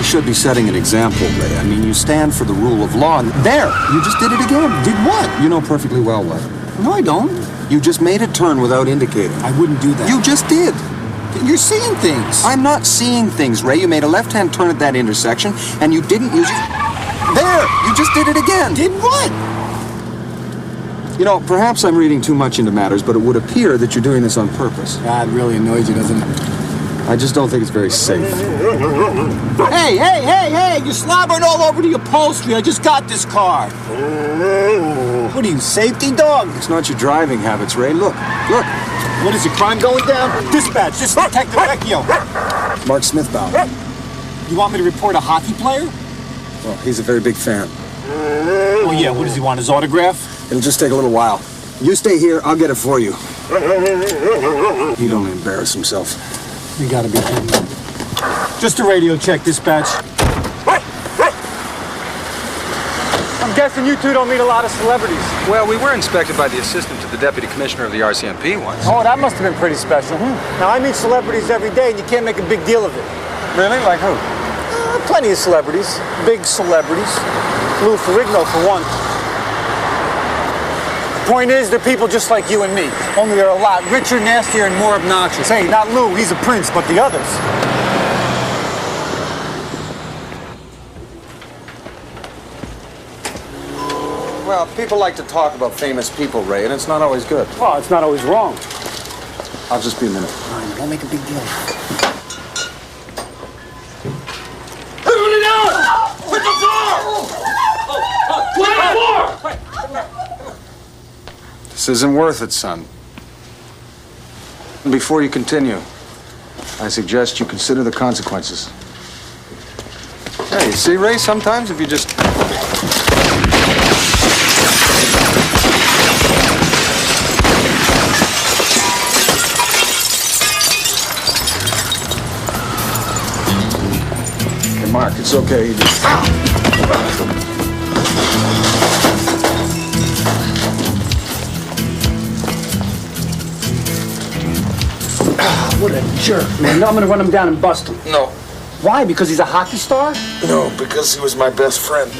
really should be setting an example, Ray. I mean, you stand for the rule of law, and there, you just did it again. Did what? You know perfectly well what. No, I don't. You just made a turn without indicating. I wouldn't do that. You just did. You're seeing things. I'm not seeing things, Ray. You made a left-hand turn at that intersection, and you didn't use it. There! You just did it again! Did what? You know, perhaps I'm reading too much into matters, but it would appear that you're doing this on purpose. God, it really annoys you, doesn't it? I just don't think it's very safe. Hey! You're slobbering all over the upholstery. I just got this car. What are you, safety dog? It's not your driving habits, Ray. Look. What is it, crime going down? Dispatch, this is Detective Vecchio. Mark Smithbaum. You want me to report a hockey player? Well, he's a very big fan. Oh, yeah, what does he want, his autograph? It'll just take a little while. You stay here, I'll get it for you. He'd only embarrass himself. You gotta be kidding me. Just a radio check, dispatch. I'm guessing you two don't meet a lot of celebrities. Well, we were inspected by the assistant to the deputy commissioner of the RCMP once. Oh, that must have been pretty special. Now, I meet celebrities every day, and you can't make a big deal of it. Really? Like who? Plenty of celebrities. Big celebrities. Lou Ferrigno, for one. Point is, they're people just like you and me. Only they're a lot richer, nastier, and more obnoxious. Hey, not Lou, he's a prince, but the others. Well, people like to talk about famous people, Ray, and it's not always good. Well, it's not always wrong. I'll just be a minute. Fine, don't make a big deal. Everybody down! Hit the floor! Hit the floor! This isn't worth it, son. Before you continue, I suggest you consider the consequences. Hey, you see, Ray, sometimes if you just... Hey, Mark, it's okay. You just... What a jerk, man. No, I'm gonna run him down and bust him. No. Why? Because he's a hockey star? No, because he was my best friend.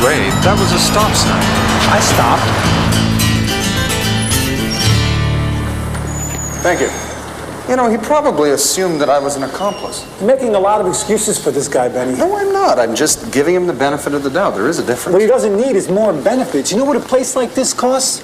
Ray, that was a stop sign. I stopped. Thank you. You know, he probably assumed that I was an accomplice. You're making a lot of excuses for this guy, Benny. No, I'm not. I'm just giving him the benefit of the doubt. There is a difference. What he doesn't need is more benefits. You know what a place like this costs?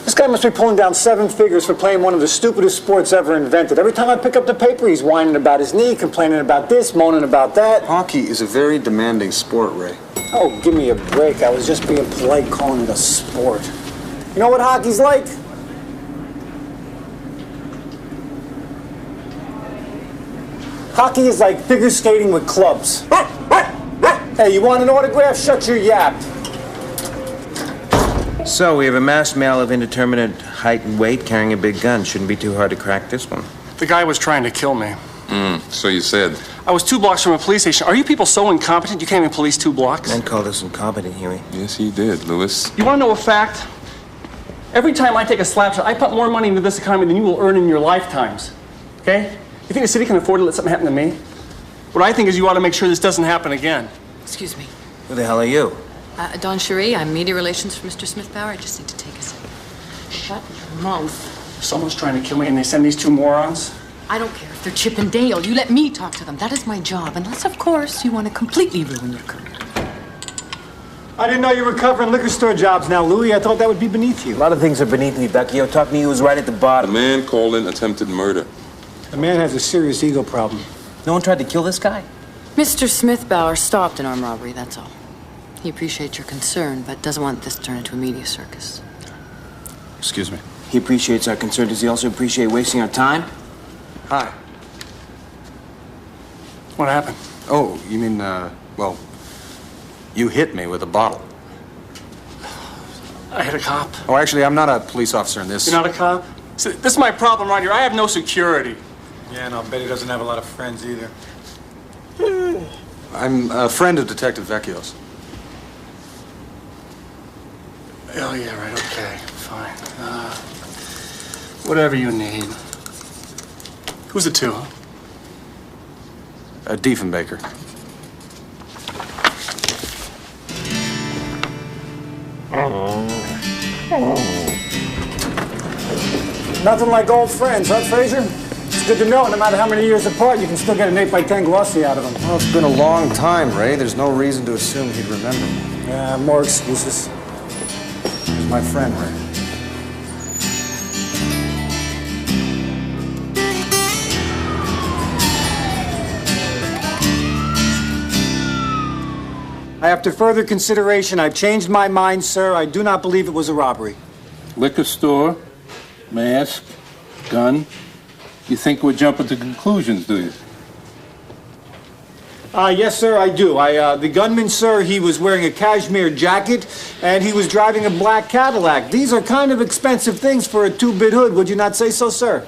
This guy must be pulling down 7 figures for playing one of the stupidest sports ever invented. Every time I pick up the paper, he's whining about his knee, complaining about this, moaning about that. Hockey is a very demanding sport, Ray. Oh, give me a break. I was just being polite calling it a sport. You know what hockey's like? Hockey is like figure skating with clubs. Hey, you want an autograph? Shut your yap. So, we have a masked male of indeterminate height and weight carrying a big gun. Shouldn't be too hard to crack this one. The guy was trying to kill me. So you said. I was 2 blocks from a police station. Are you people so incompetent you can't even police 2 blocks? Men called us incompetent, Huey. Yes, he did, Lewis. You want to know a fact? Every time I take a slap shot, I put more money into this economy than you will earn in your lifetimes. Okay? You think the city can afford to let something happen to me? What I think is you ought to make sure this doesn't happen again. Excuse me. Who the hell are you? Dawn Cherie, I'm media relations for Mr. Smith-Bauer. I just need to take a second. Shut your mouth. Someone's trying to kill me and they send these two morons? I don't care if they're Chip and Dale. You let me talk to them. That is my job. Unless, of course, you want to completely ruin your career. I didn't know you were covering liquor store jobs now, Louis. I thought that would be beneath you. A lot of things are beneath me, Becky. Talk to me who's right at the A bottom. man called in attempted murder. The man has a serious ego problem. No one tried to kill this guy? Mr. Smith-Bauer stopped an armed robbery, that's all. He appreciates your concern, but doesn't want this to turn into a media circus. Excuse me. He appreciates our concern. Does he also appreciate wasting our time? Hi. What happened? Oh, you mean, well, you hit me with a bottle. I hit a cop. Oh, actually, I'm not a police officer in this. You're not a cop? See, this is my problem right here. I have no security. Yeah, and I'll bet he doesn't have a lot of friends either. I'm a friend of Detective Vecchio's. Oh, yeah, right, okay, fine. Whatever you need. Who's the two, huh? Diefenbaker. Nothing like old friends, huh, Fraser? It's good to know no matter how many years apart, you can still get an 8x10 glossy out of him. Well, it's been a long time, Ray. There's no reason to assume he'd remember me. Yeah, more excuses. He's my friend, Ray. After further consideration, I've changed my mind, sir. I do not believe it was a robbery. Liquor store, mask, gun. You think we're jumping to conclusions, do you? Yes, sir, I do. The gunman, sir, he was wearing a cashmere jacket, and he was driving a black Cadillac. These are kind of expensive things for a two-bit hood, would you not say so, sir?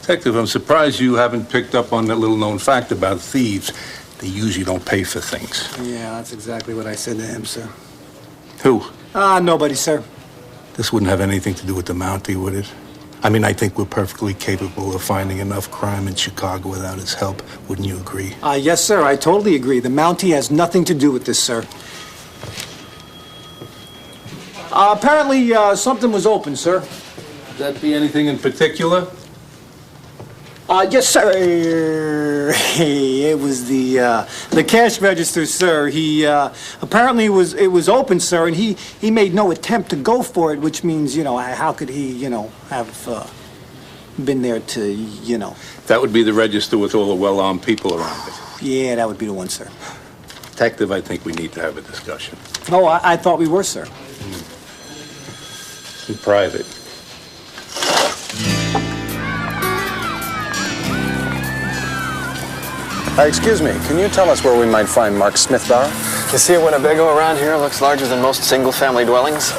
Detective, I'm surprised you haven't picked up on that little-known fact about thieves. They usually don't pay for things. Yeah, that's exactly what I said to him, sir. Who? Nobody, sir. This wouldn't have anything to do with the Mountie, would it? I mean, I think we're perfectly capable of finding enough crime in Chicago without his help. Wouldn't you agree? Yes, sir, I totally agree. The Mountie has nothing to do with this, sir. Apparently, something was open, sir. Would that be anything in particular? Yes, sir. It was the cash register, sir. He apparently it was open, sir, and he made no attempt to go for it, which means, how could he, have been there to, That would be the register with all the well-armed people around it. Yeah, that would be the one, sir. Detective, I think we need to have a discussion. Oh, I thought we were, sir. In private. Excuse me, can you tell us where we might find Mark Smith-Bauer? You see a Winnebago around here? Looks larger than most single-family dwellings.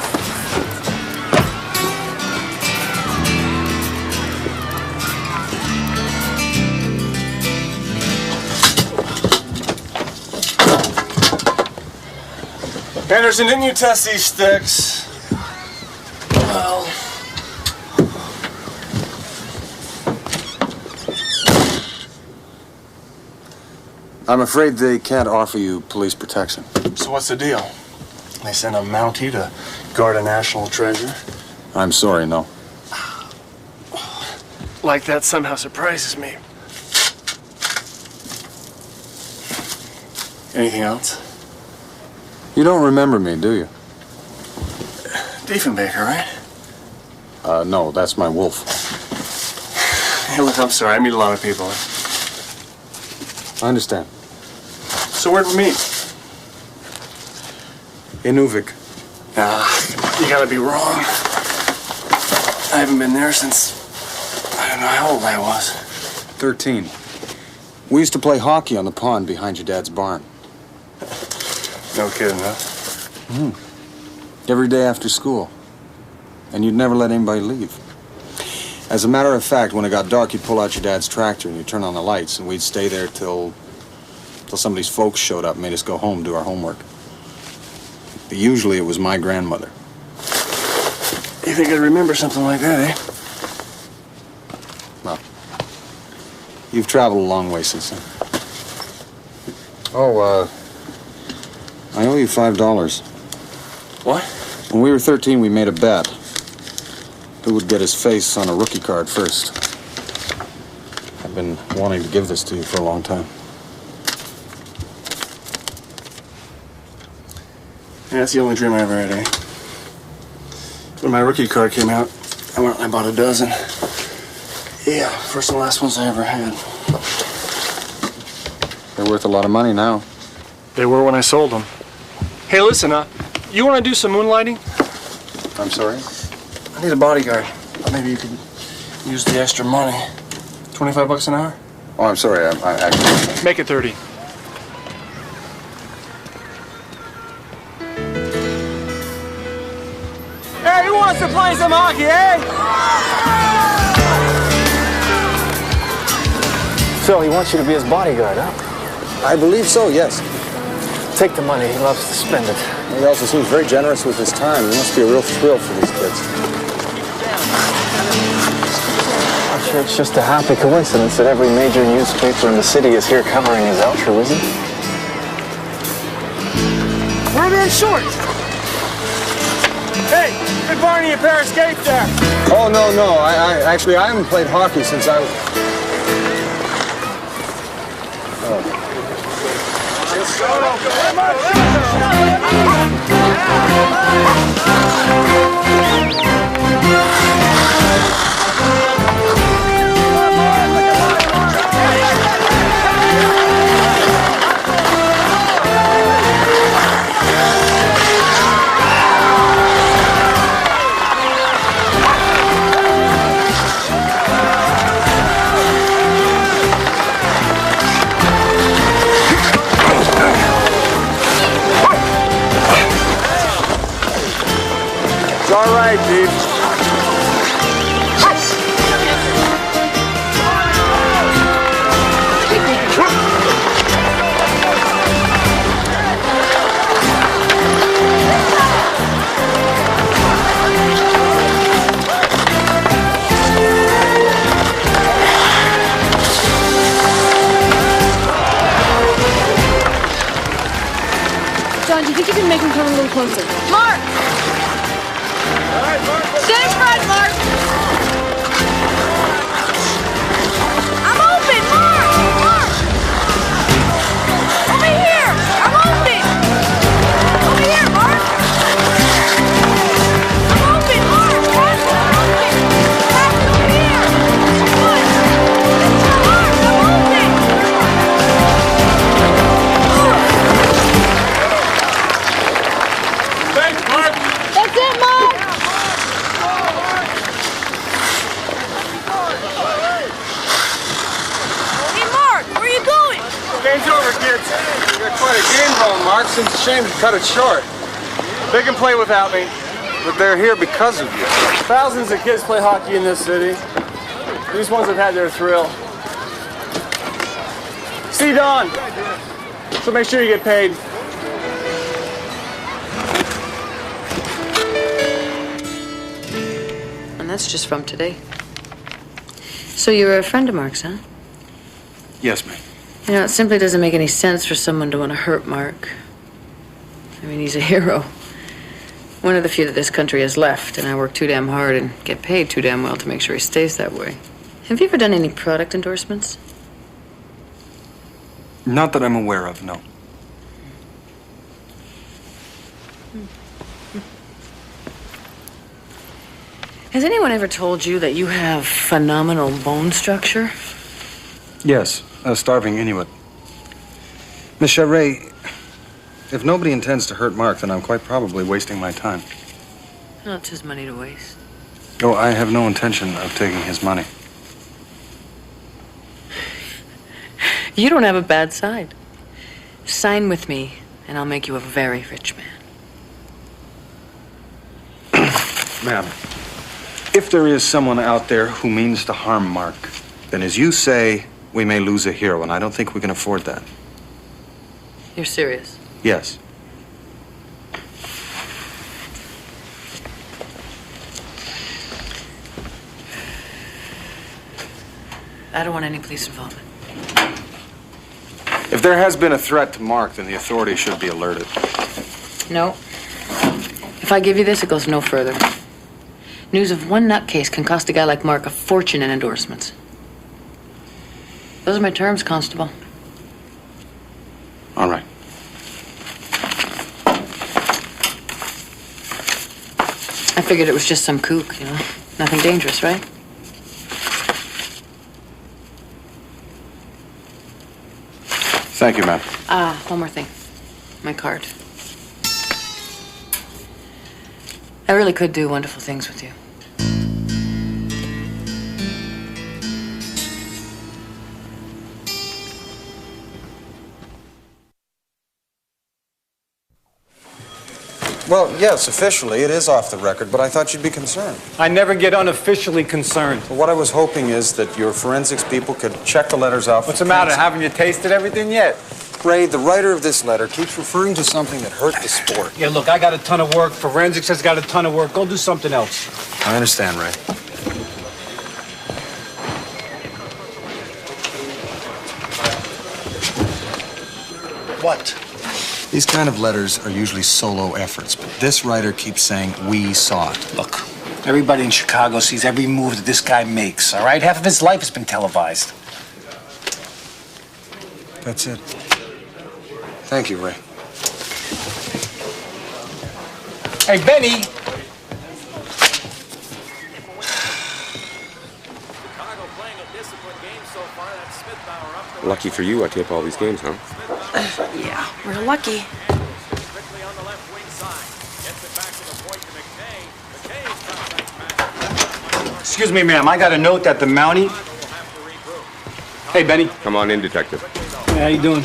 Anderson, didn't you test these sticks? Well... I'm afraid they can't offer you police protection. So what's the deal? They sent a Mountie to guard a national treasure? I'm sorry, no. Like that somehow surprises me. Anything else? You don't remember me, do you? Diefenbaker, right? No, that's my wolf. Hey, look, I'm sorry. I meet a lot of people. I understand. So where'd we meet? In Uvik. You gotta be wrong. I haven't been there since... I don't know how old I was. 13. We used to play hockey on the pond behind your dad's barn. No kidding, huh? Every day after school. And you'd never let anybody leave. As a matter of fact, when it got dark, you'd pull out your dad's tractor and you'd turn on the lights, and we'd stay there till somebody's folks showed up and made us go home, do our homework. Usually it was my grandmother. You think I'd remember something like that, eh? Well, you've traveled a long way since then. Oh, I owe you $5. What? When we were 13, we made a bet. Who would get his face on a rookie card first? I've been wanting to give this to you for a long time. Yeah, that's the only dream I ever had, eh? When my rookie card came out, I went and I bought a dozen. Yeah, first and last ones I ever had. They're worth a lot of money now. They were when I sold them. Hey, listen, you want to do some moonlighting? I'm sorry? I need a bodyguard. Maybe you could use the extra money. $25 an hour? Oh, I'm sorry. I actually... Make it 30. Hey, who wants to play some hockey, eh? So he wants you to be his bodyguard, huh? I believe so, yes. Take the money. He loves to spend it. He also seems very generous with his time. It must be a real thrill for these kids. I'm sure it's just a happy coincidence that every major newspaper in the city is here covering his altruism. We're in short. Hey, give Barney a pair of skates there. Oh, no. I haven't played hockey since I was... It's all right, dude. John, do you think you can make him come a little closer? Mark! Stay in front, Mark! I'm open, Mark! Mark! Over here! I'm open! Over here, Mark! I'm open, Mark! Pass it, I'm open! Pass it over here! Good! Mark, I'm open! Thanks, Mark. That's it, Mark! Hey, Mark, where are you going? Game's over, kids. You got quite a game going, Mark. Seems a shame to cut it short. They can play without me. But they're here because of you. Thousands of kids play hockey in this city. These ones have had their thrill. See Don. So make sure you get paid. And that's just from today. So you were a friend of Mark's, huh? Yes, ma'am. You know, it simply doesn't make any sense for someone to want to hurt Mark. I mean, he's a hero. One of the few that this country has left, and I work too damn hard and get paid too damn well to make sure he stays that way. Have you ever done any product endorsements? Not that I'm aware of, no. Has anyone ever told you that you have phenomenal bone structure? Yes, a starving Inuit. Miss Charest, if nobody intends to hurt Mark, then I'm quite probably wasting my time. Well, it's his money to waste. Oh, I have no intention of taking his money. You don't have a bad side. Sign with me, and I'll make you a very rich man. Ma'am, if there is someone out there who means to harm Mark, then as you say, we may lose a hero, and I don't think we can afford that. You're serious? Yes. I don't want any police involvement. If there has been a threat to Mark, then the authorities should be alerted. No. If I give you this, it goes no further. News of one nutcase can cost a guy like Mark a fortune in endorsements. Those are my terms, Constable. All right. I figured it was just some kook, you know? Nothing dangerous, right? Thank you, ma'am. One more thing. My card. I really could do wonderful things with you. Well, yes, officially, it is off the record, but I thought you'd be concerned. I never get unofficially concerned. Well, what I was hoping is that your forensics people could check the letters off. What's the matter? Haven't you tasted everything yet? Ray, the writer of this letter keeps referring to something that hurt the sport. Yeah, look, I got a ton of work. Forensics has got a ton of work. Go do something else. I understand, Ray. What? These kind of letters are usually solo efforts, but this writer keeps saying, "We saw it." Look, everybody in Chicago sees every move that this guy makes, all right? Half of his life has been televised. That's it. Thank you, Ray. Hey, Benny! Lucky for you, I tape all these games, huh? Yeah, we're lucky. Excuse me, ma'am. I got a note that the Mountie... Hey, Benny. Come on in, Detective. How you doing?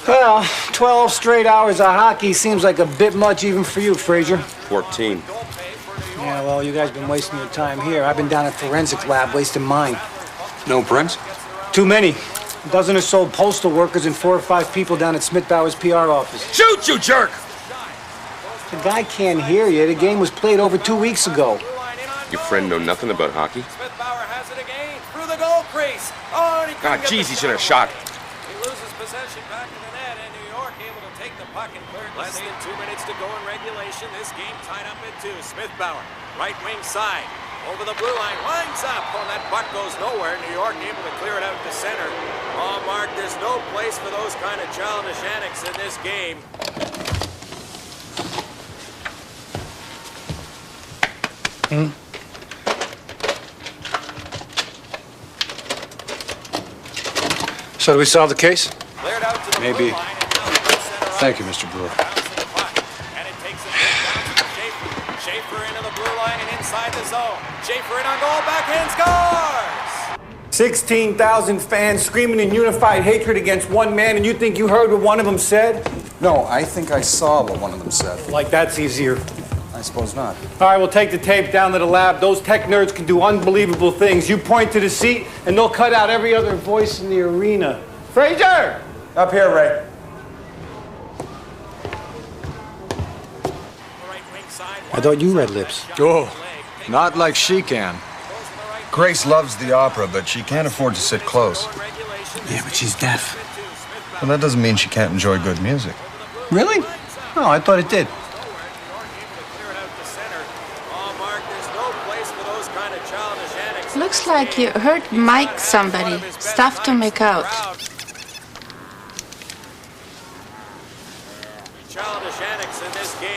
Well, 12 straight hours of hockey seems like a bit much even for you, Frazier. 14. Yeah, well, you guys been wasting your time here. I've been down at forensic lab wasting mine. No prints? Too many. A dozen or so postal workers and 4 or 5 people down at Smith Bauer's PR office. Shoot, you jerk! The guy can't hear you. The game was played over 2 weeks ago. Your friend know nothing about hockey? Smith Bauer has it again through the goal crease. Oh, and he God, jeez, he should have shot. He loses possession back to the net, and New York able to take the puck and clear it. Less than 2 minutes to go in regulation. This game tied up at 2. Smith Bauer, right wing side, over the blue line, winds up. Oh, that puck goes nowhere. New York able to clear it out to center. Oh, Mark, there's no place for those kind of childish antics in this game. So do we solve the case? Cleared out to the Maybe. blue line, and now the center Thank you, Mr. Brewer. and it takes it down to Schaefer. Schaefer into the blue line and inside the zone. Schaefer in on goal, backhand scores! 16,000 fans screaming in unified hatred against one man, and you think you heard what one of them said? No, I think I saw what one of them said. Like that's easier. I suppose not. All right, we'll take the tape down to the lab. Those tech nerds can do unbelievable things. You point to the seat, and they'll cut out every other voice in the arena. Frazier! Up here, Ray. I thought you read lips. Oh, not like she can. Grace loves the opera, but she can't afford to sit close. Yeah, but she's deaf. Well, that doesn't mean she can't enjoy good music. Really? No, I thought it did. Looks like you heard Mike somebody. Stuff to make out.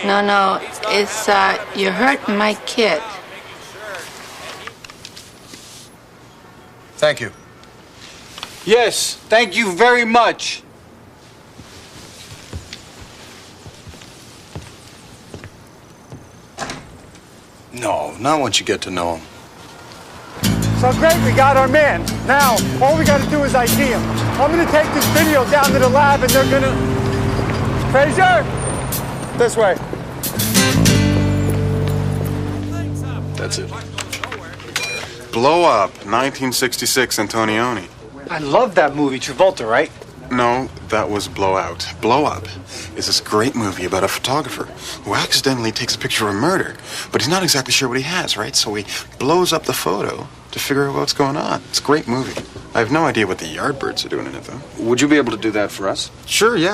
No, it's you hurt my kid. Thank you. Yes, thank you very much. No, not once you get to know him. So great, we got our man. Now, all we got to do is ID him. I'm going to take this video down to the lab, and they're going to... Frazier! This way. That's it. Blow Up, 1966, Antonioni. I love that movie, Travolta, right? No, that was Blow Out. Blow Up is this great movie about a photographer who accidentally takes a picture of a murder, but he's not exactly sure what he has, right? So he blows up the photo to figure out what's going on. It's a great movie. I have no idea what the Yardbirds are doing in it, though. Would you be able to do that for us? Sure, yeah.